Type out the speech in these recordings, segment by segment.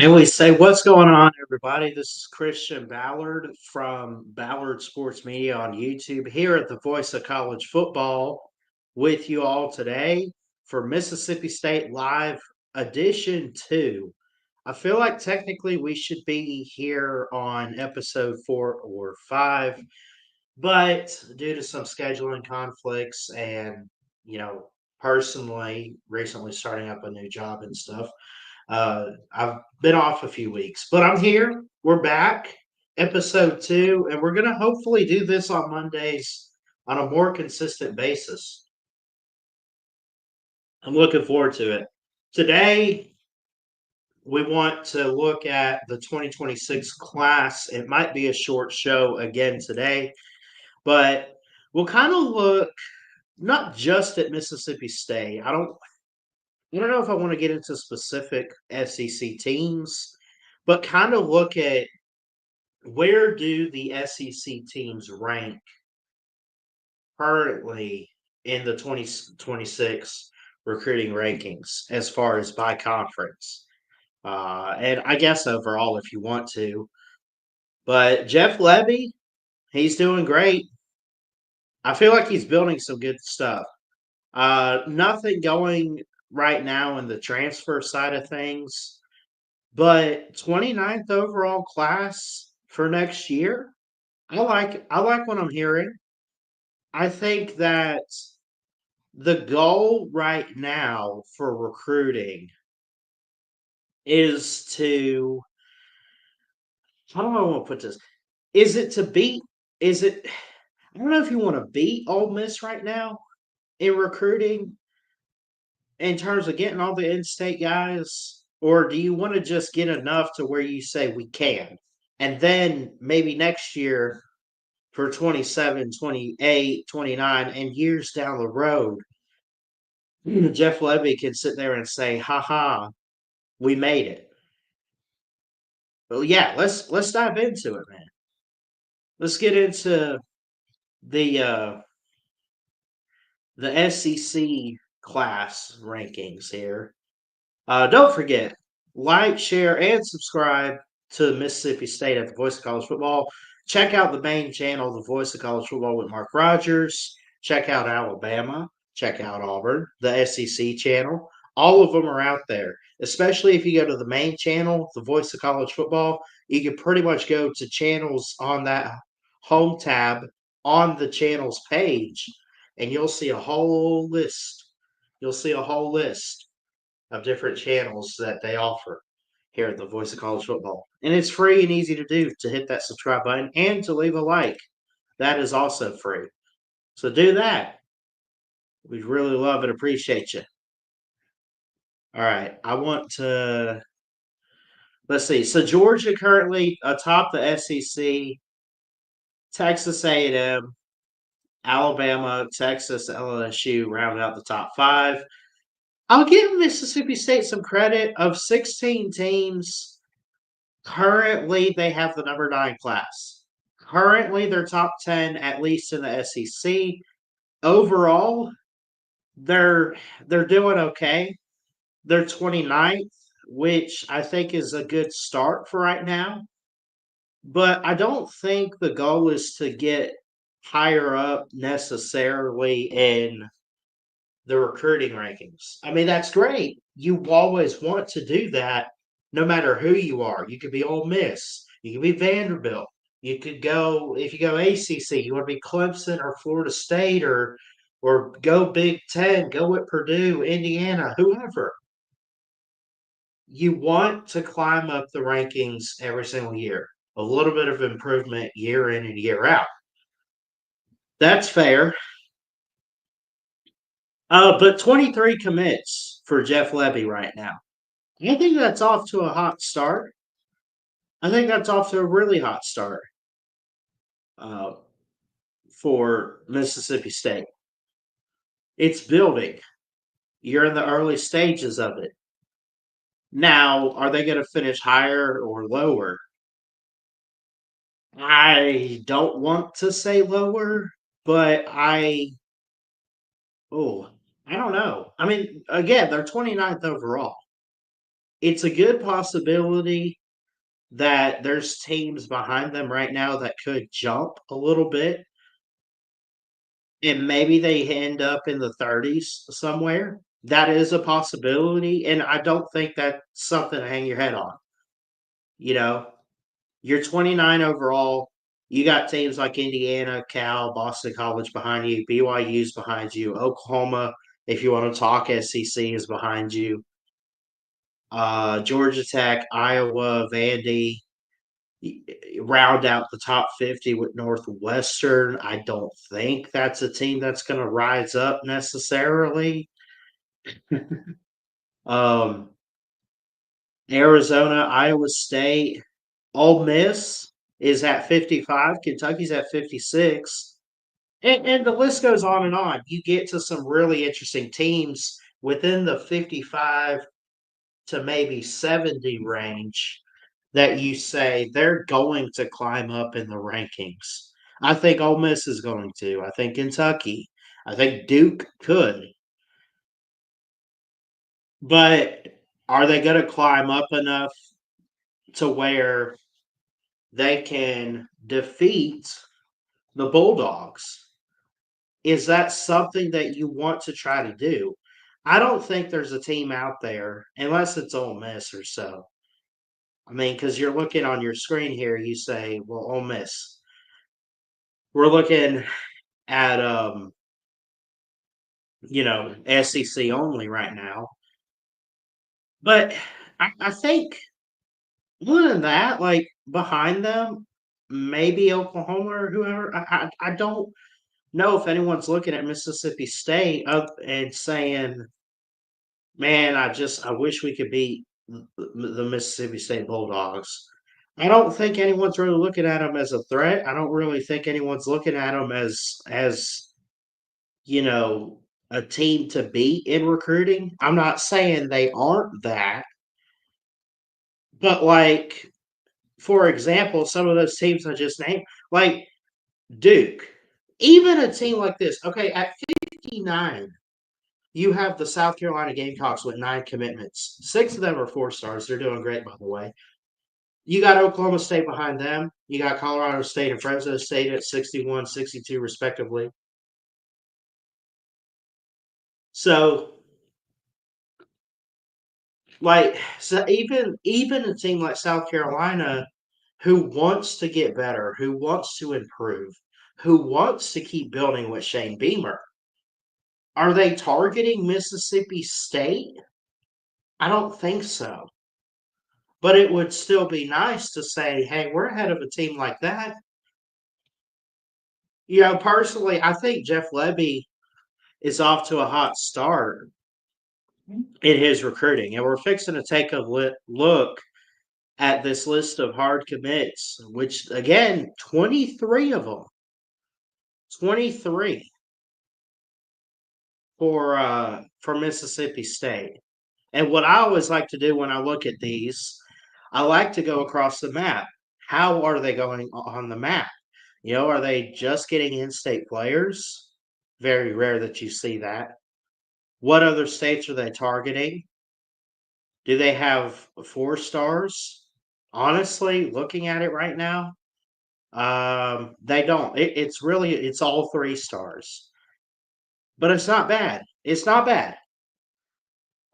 And we say, what's going on, everybody? This is Christian Ballard from Ballard Sports Media on YouTube here at the Voice of College Football with you all today for Mississippi State Live Edition 2. I feel like technically we should be here on episode 4 or 5, but due to some scheduling conflicts and, personally, recently starting up a new job and stuff, I've been off a few weeks, but I'm here. We're back, episode 2, and we're going to hopefully do this on Mondays on a more consistent basis. I'm looking forward to it. Today, we want to look at the 2026 class. It might be a short show again today, but we'll kind of look not just at Mississippi State. I don't know if I want to get into specific SEC teams, but kind of look at where do the SEC teams rank currently in the 2026 recruiting rankings as far as by conference? And I guess overall, if you want to. But Jeff Levy, he's doing great. I feel like he's building some good stuff. Nothing going right now in the transfer side of things, but 29th overall class for next year. I like what I'm hearing. I think that the goal right now for recruiting is to, how do I want to put this? Is it to beat, is it, I don't know if you want to beat Ole Miss right now in recruiting in terms of getting all the in state guys, or do you want to just get enough to where you say we can? And then maybe next year for 27, 28, 29, and years down the road, Jeff Levy can sit there and say, "Ha ha, we made it." Well, yeah, let's dive into it, man. Let's get into the uh, the SEC class rankings here. Don't forget, like, share, and subscribe to Mississippi State at the Voice of College Football. Check out the main channel, the Voice of College Football with Mark Rogers. Check out Alabama. Check out Auburn, the SEC channel. All of them are out there. Especially if you go to the main channel, the Voice of College Football, you can pretty much go to channels on that home tab on the channels page, and you'll see a whole list. You'll see a whole list of different channels that they offer here at the Voice of College Football. And it's free and easy to do to hit that subscribe button and to leave a like. That is also free. So do that. We'd really love and appreciate you. All right. I want to, let's see. So Georgia currently atop the SEC, Texas A&M, Alabama, Texas, LSU round out the top 5. I'll give Mississippi State some credit. Of 16 teams, currently they have the number 9 class. Currently they're top 10, at least in the SEC. Overall, they're doing okay. They're 29th, which I think is a good start for right now. But I don't think the goal is to get higher up necessarily in the recruiting rankings. I mean, that's great. You always want to do that no matter who you are. You could be Ole Miss, you could be Vanderbilt, you could go, if you go ACC, you want to be Clemson or Florida State, or go Big Ten, go with Purdue, Indiana, whoever. You want to climb up the rankings every single year. A little bit of improvement year in and year out. That's fair. But 23 commits for Jeff Levy right now. I think that's off to a hot start. I think that's off to a really hot start uh, for Mississippi State. It's building. You're in the early stages of it. Now, are they going to finish higher or lower? I don't want to say lower, but oh, I don't know. I mean, again, they're 29th overall. it's a good possibility that there's teams behind them right now that could jump a little bit, and maybe they end up in the 30s somewhere. That is a possibility, and I don't think that's something to hang your head on. You know, you're 29 overall. You got teams like Indiana, Cal, Boston College behind you. BYU's behind you. Oklahoma, if you want to talk SEC, is behind you. Georgia Tech, Iowa, Vandy, round out the top 50 with Northwestern. I don't think that's a team that's going to rise up necessarily. um, Arizona, Iowa State, Ole Miss is at 55. Kentucky's at 56. And the list goes on and on. You get to some really interesting teams within the 55 to maybe 70 range that you say they're going to climb up in the rankings. I think Ole Miss is going to. I think Kentucky. I think Duke could. But are they going to climb up enough to where they can defeat the Bulldogs? Is that something that you want to try to do? I don't think there's a team out there, unless it's Ole Miss or so. I mean, because you're looking on your screen here, you say, well, Ole Miss. We're looking at SEC only right now. But I think other than that, like behind them, maybe Oklahoma or whoever. I don't know if anyone's looking at Mississippi State up and saying, "Man, I wish we could beat the Mississippi State Bulldogs." I don't think anyone's really looking at them as a threat. I don't really think anyone's looking at them as you know, a team to beat in recruiting. I'm not saying they aren't that, but like for example, some of those teams I just named, like Duke, even a team like this. Okay, at 59, you have the South Carolina Gamecocks with 9 commitments. 6 of them are 4 stars. They're doing great, by the way. You got Oklahoma State behind them. You got Colorado State and Fresno State at 61, 62, respectively. So even a team like South Carolina who wants to get better, who wants to improve, who wants to keep building with Shane Beamer, are they targeting Mississippi State? I don't think so. But it would still be nice to say, hey, we're ahead of a team like that. Personally, I think Jeff Lebby is off to a hot start in his recruiting. And we're fixing to take a look at this list of hard commits, which again, 23 of them, 23 for Mississippi State. And what I always like to do when I look at these, I like to go across the map. How are they going on the map? Are they just getting in-state players? Very rare that you see that. What other states are they targeting? Do they have 4 stars? Honestly, looking at it right now, they don't. It's all 3 stars, but it's not bad. It's not bad.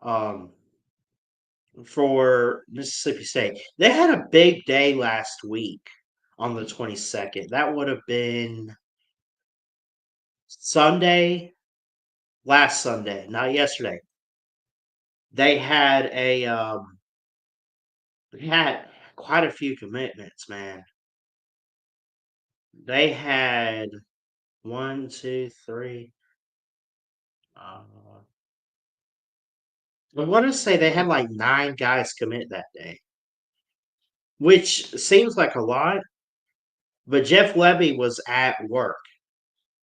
Um, for Mississippi State, they had a big day last week on the 22nd. That would have been Sunday, last Sunday, not yesterday. They had they had quite a few commitments, man. They had one, two, three. Uh, I want to say they had like 9 guys commit that day, which seems like a lot. But Jeff Levy was at work.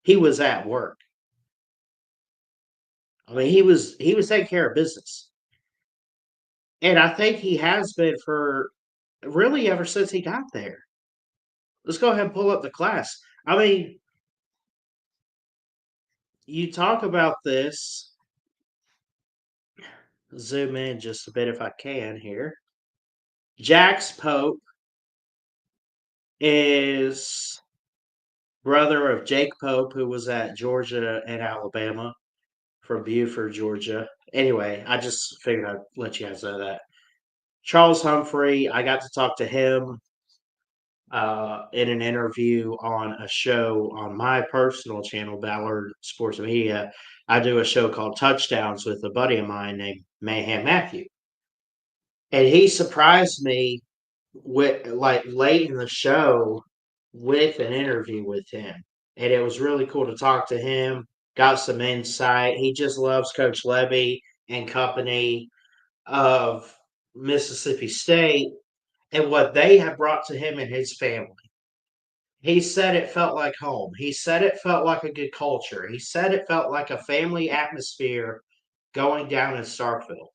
He was at work. I mean, he was taking care of business, and I think he has been for really ever since he got there. Let's go ahead and pull up the class. I mean, you talk about this. zoom in just a bit if I can here. Jax Pope is brother of Jake Pope, who was at Georgia and Alabama from Buford, Georgia. Anyway, I just figured I'd let you guys know that. Charles Humphrey, I got to talk to him in an interview on a show on my personal channel, Ballard Sports Media. I do a show called Touchdowns with a buddy of mine named Mayhem Matthew. And he surprised me with like late in the show with an interview with him. And it was really cool to talk to him, got some insight. He just loves Coach Levy and company of Mississippi State and what they have brought to him and his family. He said it felt like home. He said it felt like a good culture. He said it felt like a family atmosphere going down in Starkville.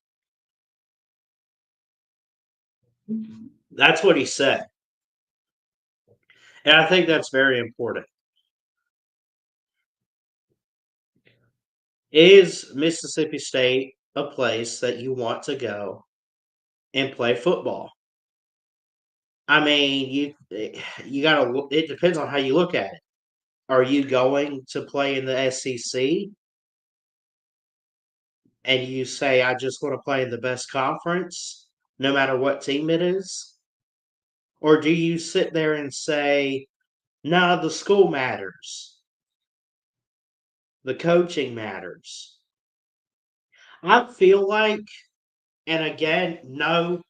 That's what he said. And I think that's very important. Is Mississippi State a place that you want to go and play football? I mean, you got to. It depends on how you look at it. Are you going to play in the SEC and you say, I just want to play in the best conference, no matter what team it is? Or do you sit there and say, no, the school matters, the coaching matters? I feel like, and again, no,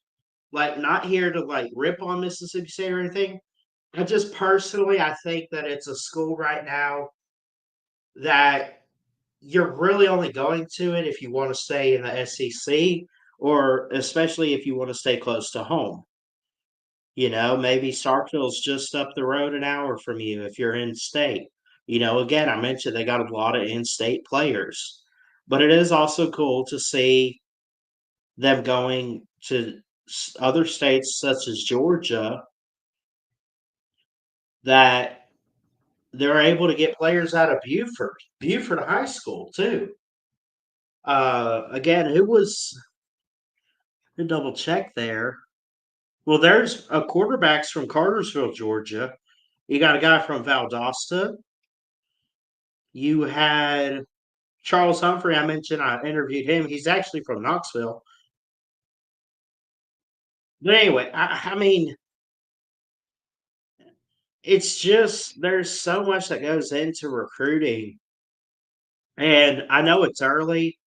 like not here to like rip on Mississippi State or anything. I just personally, I think that it's a school right now that you're really only going to it if you want to stay in the SEC or especially if you want to stay close to home. You know, maybe Starkville's just up the road an hour from you if you're in state. You know, again, I mentioned they got a lot of in state players, but it is also cool to see them going to other states such as Georgia that they're able to get players out of Buford High School too. Again, who was to double check there? Well, there's a quarterbacks from Cartersville, Georgia. You got a guy from Valdosta. You had Charles Humphrey. I mentioned I interviewed him. He's actually from Knoxville. But anyway, I mean, it's just there's so much that goes into recruiting, and I know it's early,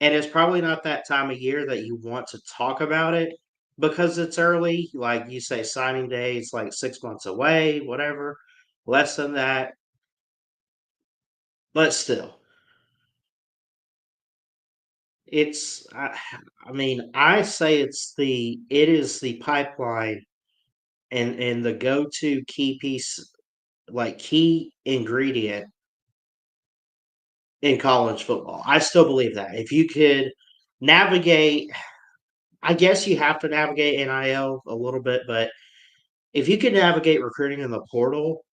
and it's probably not that time of year that you want to talk about it because it's early. Like you say, signing day is like 6 months away, whatever, less than that. But still, it's, I mean, I say it is the pipeline and the go to key piece, like key ingredient in college football. I still believe that. If you could navigate, I guess you have to navigate NIL a little bit, but if you can navigate recruiting in the portal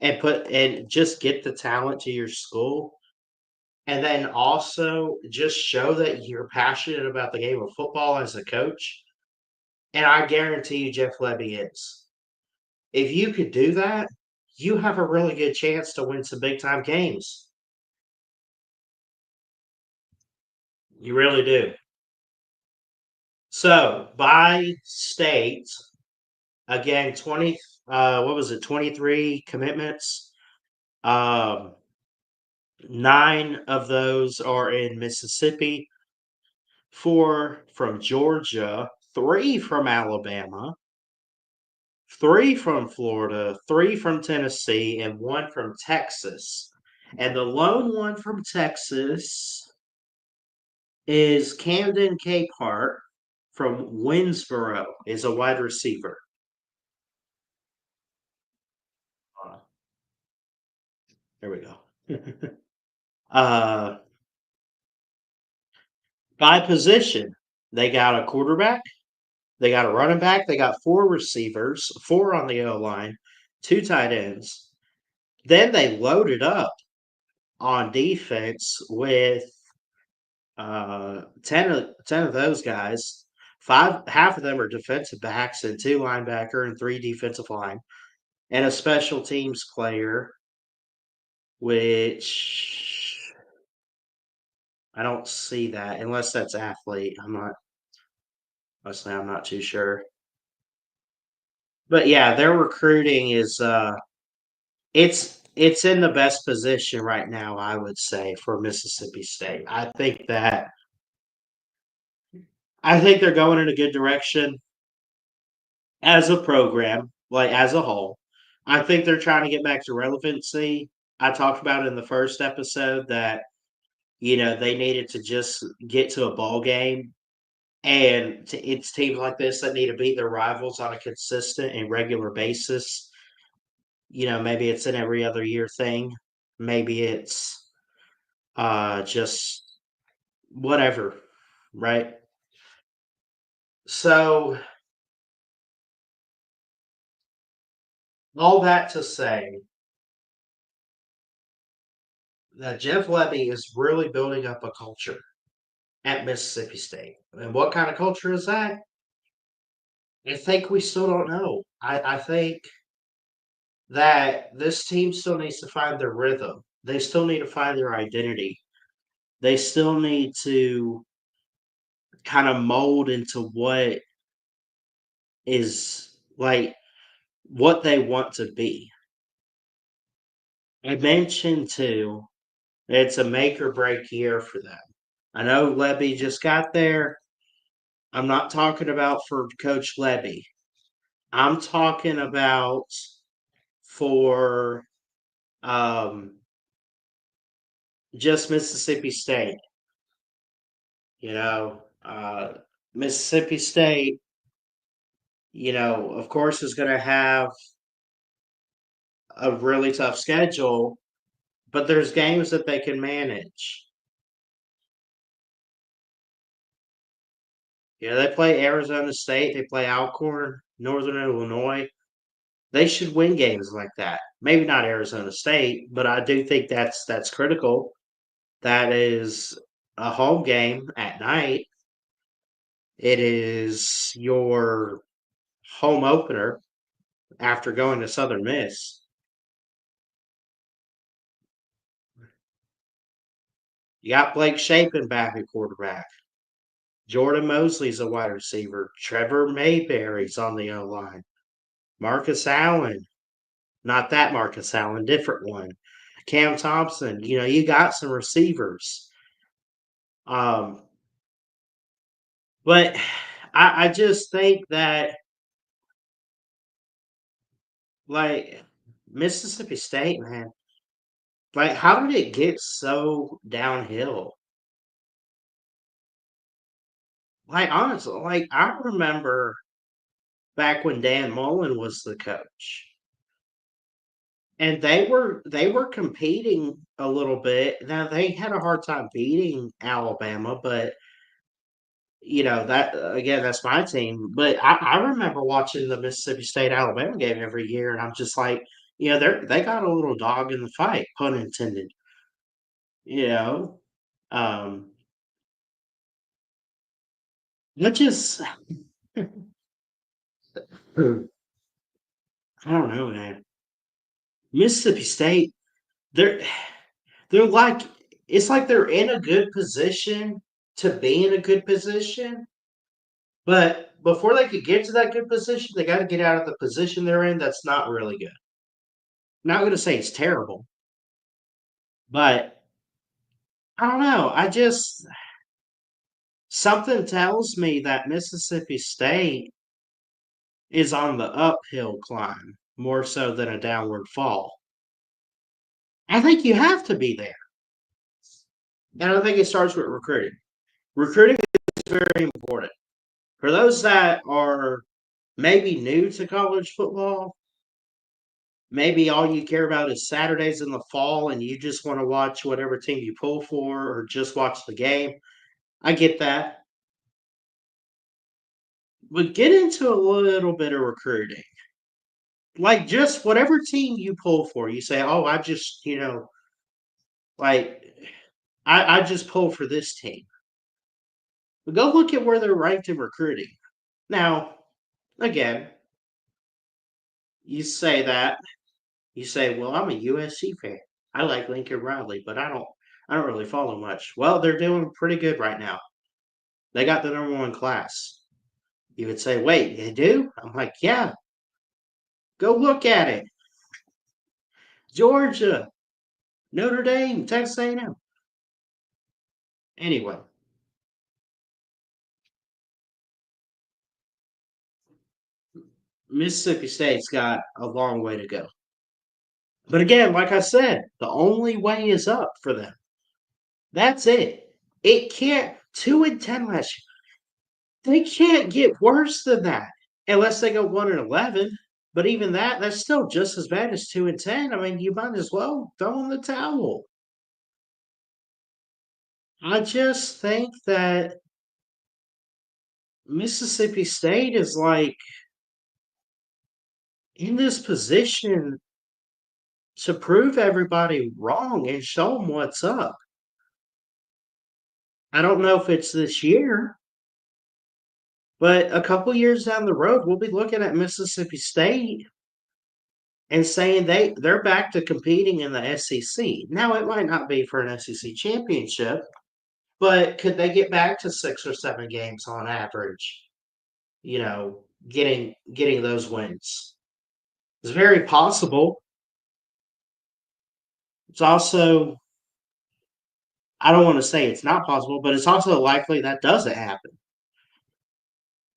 and just get the talent to your school, and then also just show that you're passionate about the game of football as a coach, and I guarantee you Jeff Levy is. If you could do that, you have a really good chance to win some big time games. You really do. So by state, again, 20 what was it, 23 commitments. Um, 9 of those are in Mississippi, 4 from Georgia, 3 from Alabama, 3 from Florida, 3 from Tennessee, and 1 from Texas. And the lone one from Texas is Camden Capehart from Winsboro is a wide receiver. There we go. uh, by position, they got a quarterback, they got a running back, they got 4 receivers, 4 on the O line, 2 tight ends. Then they loaded up on defense with 10 of those guys, half of them are defensive backs and two linebacker and three defensive line and a special teams player, which I don't see that unless that's athlete. I'm not too sure. But yeah, their recruiting is it's in the best position right now, I would say, for Mississippi State. I think they're going in a good direction as a program, like as a whole. I think they're trying to get back to relevancy. I talked about in the first episode that they needed to just get to a ball game, and it's teams like this that need to beat their rivals on a consistent and regular basis. Maybe it's an every other year thing. Maybe it's just whatever, right? So all that to say that Jeff Lebby is really building up a culture at Mississippi State. And what kind of culture is that? I think we still don't know. I think that this team still needs to find their rhythm. They still need to find their identity. They still need to kind of mold into what is like what they want to be. I mentioned too, it's a make or break year for them. I know Lebby just got there. I'm not talking about for Coach Lebby. I'm talking about for um, just Mississippi State. You know, Mississippi State, of course, is going to have a really tough schedule, but there's games that they can manage. They play Arizona State, they play Alcorn, Northern Illinois. They should win games like that. Maybe not Arizona State, but I do think that's critical. That is a home game at night. It is your home opener after going to Southern Miss. You got Blake Shapen back at quarterback. Jordan Mosley's a wide receiver. Trevor Mayberry's on the O line. Marcus Allen, not that Marcus Allen, different one. Cam Thompson, you got some receivers. Um, but I just think that like Mississippi State, man, like how did it get so downhill? Like honestly, like I remember back when Dan Mullen was the coach. And they were competing a little bit. Now they had a hard time beating Alabama, but that again, that's my team. But I remember watching the Mississippi State Alabama game every year, and I'm just like, they got a little dog in the fight, pun intended. You know, um, it just I don't know, man. Mississippi State, they're they're like it's like they're in a good position to be in a good position, but before they could get to that good position, they got to get out of the position they're in. That's not really good. Not going to say it's terrible, but I don't know. Something tells me that Mississippi State is on the uphill climb more so than a downward fall. I think you have to be there. And I think it starts with recruiting. Recruiting is very important. For those that are maybe new to college football, maybe all you care about is Saturdays in the fall and you just want to watch whatever team you pull for or just watch the game. I get that. But get into a little bit of recruiting. Like just whatever team you pull for, you say, oh, like I just pull for this team. Go look at where they're ranked in recruiting. Now, again, you say that you say, "Well, I'm a USC fan. I like Lincoln Riley, but I don't really follow much." Well, they're doing pretty good right now. They got the number one class. You would say, "Wait, they do?" I'm like, "Yeah, go look at it. Georgia, Notre Dame, Texas A&M." Anyway, Mississippi State's got a long way to go. But again, like I said, the only way is up for them. That's it. It can't 2-10 last year. They can't get worse than that unless they go 1-11. But even that's still just as bad as 2-10. I mean, you might as well throw in the towel. I just think that Mississippi State is like in this position to prove everybody wrong and show them what's up. I don't know if it's this year, but a couple years down the road, we'll be looking at Mississippi State and saying they're back to competing in the SEC. Now, it might not be for an SEC championship, but could they get back to 6 or 7 games on average? Getting those wins. It's very possible. It's also, I don't want to say it's not possible, but it's also likely that doesn't happen.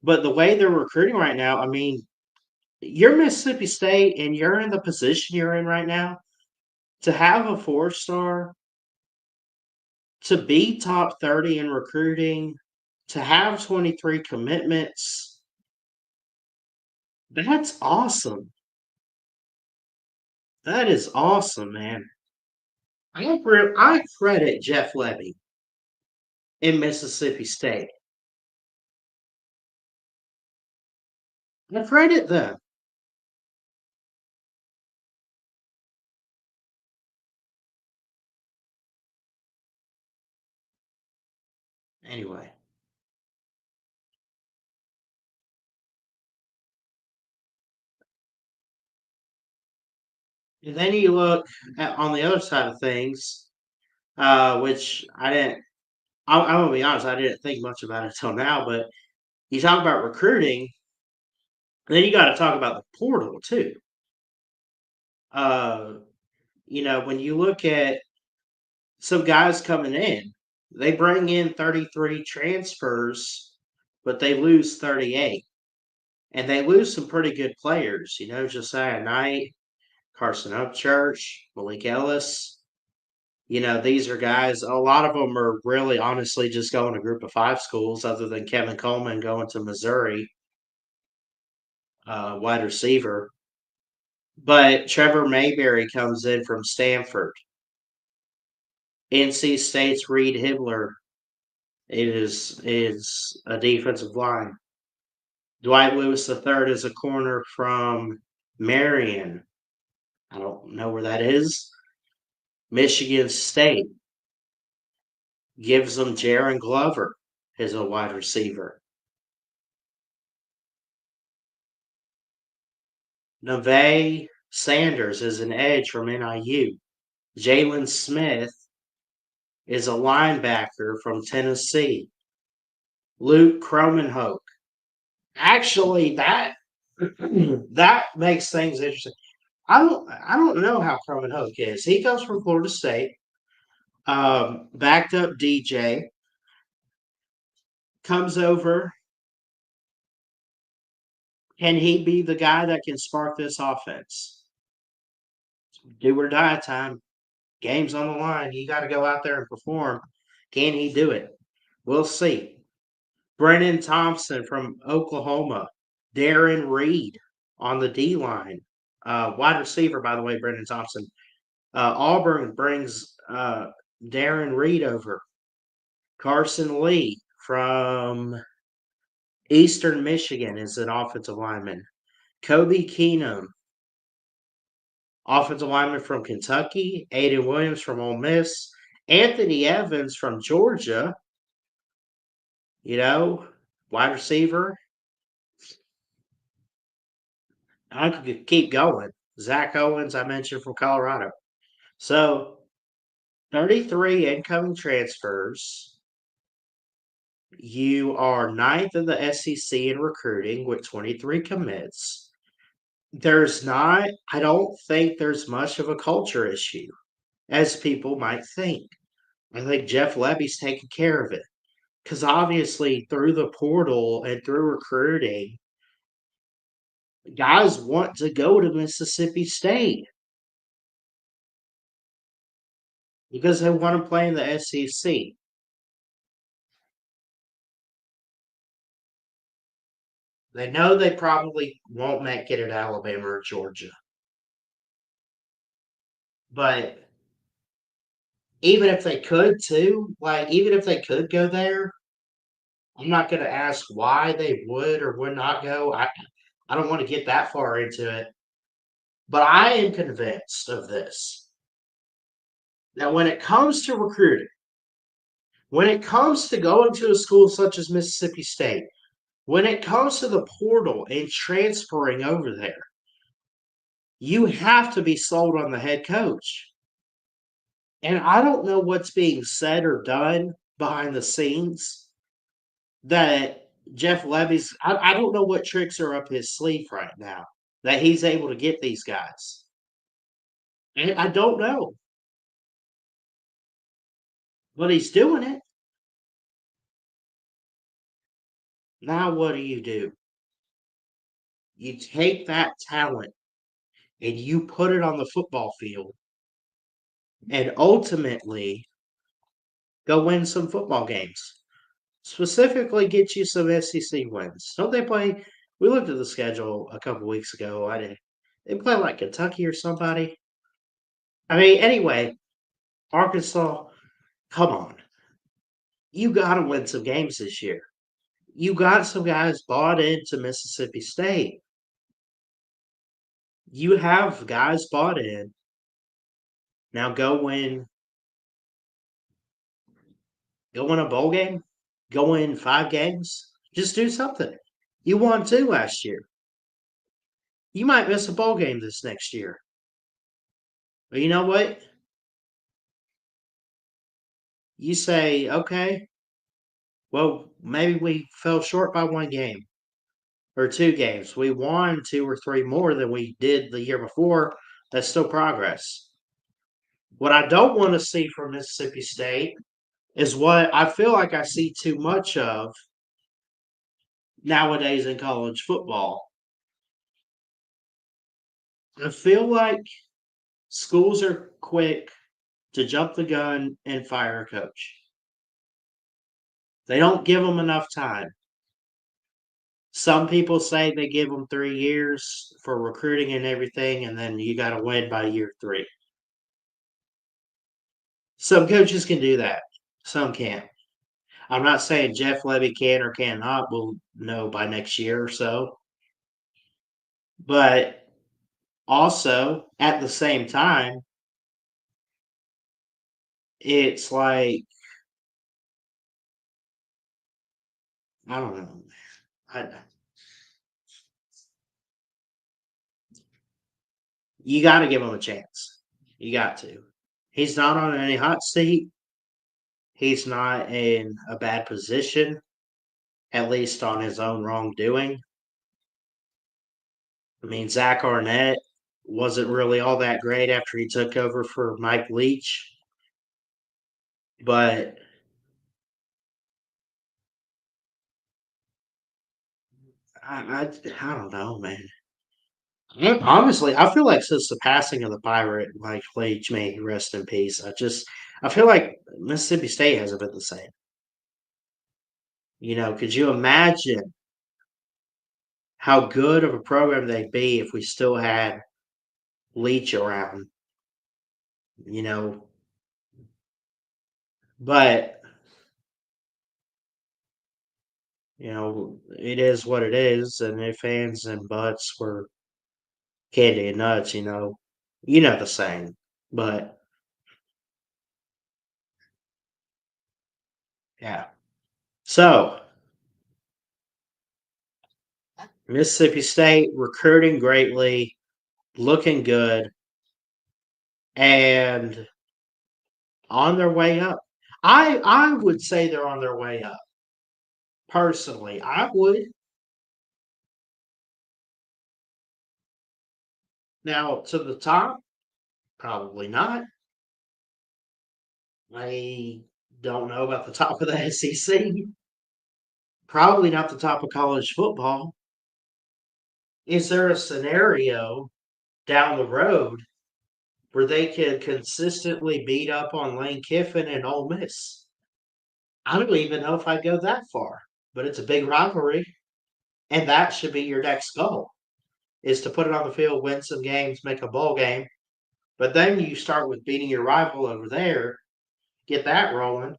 But the way they're recruiting right now, I mean, you're Mississippi State and you're in the position you're in right now to have a 4-star, to be top 30 in recruiting, to have 23 commitments. That's awesome. That is awesome, man. I credit Jeff Levy in Mississippi State. I credit them. Anyway, and then you look on the other side of things, which I didn't. I'm gonna be honest, I didn't think much about it until now. But you talk about recruiting, and then you got to talk about the portal too. Uh, when you look at some guys coming in, they bring in 33 transfers, but they lose 38. And they lose some pretty good players, Josiah Knight, Carson Upchurch, Malik Ellis. These are guys, a lot of them are really honestly just going to group of 5 schools, other than Kevin Coleman going to Missouri, wide receiver. But Trevor Mayberry comes in from Stanford. NC State's Reed Hibler is a defensive line. Dwight Lewis III is a corner from Marion. I don't know where that is. Michigan State gives them Jaron Glover as a wide receiver. Neve Sanders is an edge from NIU. Jalen Smith is a linebacker from Tennessee. Luke Cromenhoek. Actually, that that makes things interesting. I don't know how Cromenhoek is. He comes from Florida State. Backed up DJ comes over. Can he be the guy that can spark this offense? Do or die time. Game's on the line. You got to go out there and perform. Can he do it? We'll see. Brennan Thompson from Oklahoma. Darren Reed on the D line. Wide receiver, by the way, Brennan Thompson. Auburn brings Darren Reed over. Carson Lee from Eastern Michigan is an offensive lineman. Kobe Keenum, offensive lineman from Kentucky. Aiden Williams from Ole Miss. Anthony Evans from Georgia. you know, wide receiver. I could keep going. Zach Owens, I mentioned from Colorado. So 33 incoming transfers. You are ninth in the SEC in recruiting with 23 commits. I don't think there's much of a culture issue as people might think. I think Jeff Levy's taking care of it because obviously through the portal and through recruiting, guys want to go to Mississippi State because they want to play in the SEC. They know they probably won't make it at Alabama or Georgia. But even if they could too, like even if they could go there, I'm not going to ask why they would or would not go. I don't want to get that far into it. But I am convinced of this. That when it comes to recruiting, when it comes to going to a school such as Mississippi State, when it comes to the portal and transferring over there, you have to be sold on the head coach. And I don't know what's being said or done behind the scenes that Jeff Levy's, I don't know what tricks are up his sleeve right now that he's able to get these guys. And I don't know, but he's doing it. Now, what do? You take that talent and you put it on the football field and ultimately go win some football games. Specifically, get you some SEC wins. Don't they play? We looked at the schedule a couple weeks ago. I did. They play like Kentucky or somebody. I mean, anyway, Arkansas, come on. You got to win some games this year. You got some guys bought into Mississippi State. You have guys bought in. Now go win a bowl game, go win 5 games. Just do something. You won 2 last year. You might miss a bowl game this next year. But you know what? You say, okay, well, maybe we fell short by 1 game or 2 games. We won 2 or 3 more than we did the year before. That's still progress. What I don't want to see from Mississippi State is what I feel like I see too much of nowadays in college football. I feel like schools are quick to jump the gun and fire a coach. They don't give them enough time. Some people say they give them 3 years for recruiting and everything, and then you got to win by year 3. Some coaches can do that. Some can't. I'm not saying Jeff Levy can or cannot. We'll know by next year or so. But also, at the same time, it's like, I don't know. I, you got to give him a chance. You got to. He's not on any hot seat. He's not in a bad position, at least on his own wrongdoing. I mean, Zach Arnett wasn't really all that great after he took over for Mike Leach, but I don't know, man. Honestly, I feel like since the passing of the pirate, Mike Leach, may he rest in peace. I feel like Mississippi State hasn't been the same. Could you imagine how good of a program they'd be if we still had Leach around? You know, but it is what it is, and if ands and buts were candy and nuts, the saying. But yeah. So Mississippi State recruiting greatly, looking good, and on their way up. I would say they're on their way up. Personally, I would. Now to the top, probably not. I don't know about the top of the SEC. Probably not the top of college football. Is there a scenario down the road where they could consistently beat up on Lane Kiffin and Ole Miss? I don't even know if I'd go that far, but it's a big rivalry, and that should be your next goal: is to put it on the field, win some games, make a bowl game. But then you start with beating your rival over there, get that rolling,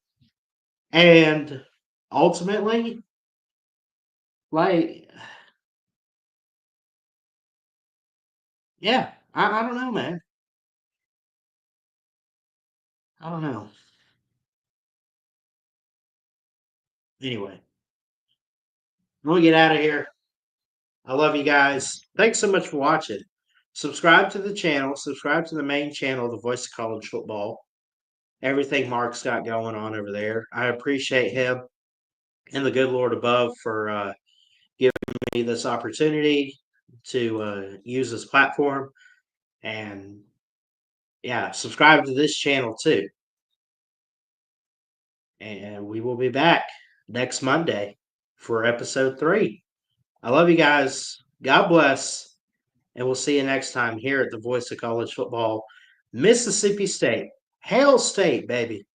and ultimately, like, yeah, I don't know, man. I don't know. Anyway, I'm gonna get out of here. I love you guys. Thanks so much for watching. Subscribe to the channel. Subscribe to the main channel, The Voice of College Football. Everything Mark's got going on over there. I appreciate him and the good Lord above for giving me this opportunity to use this platform. And yeah, subscribe to this channel too. And we will be back next Monday for episode 3. I love you guys. God bless. And we'll see you next time here at the Voice of College Football, Mississippi State. Hail State, baby.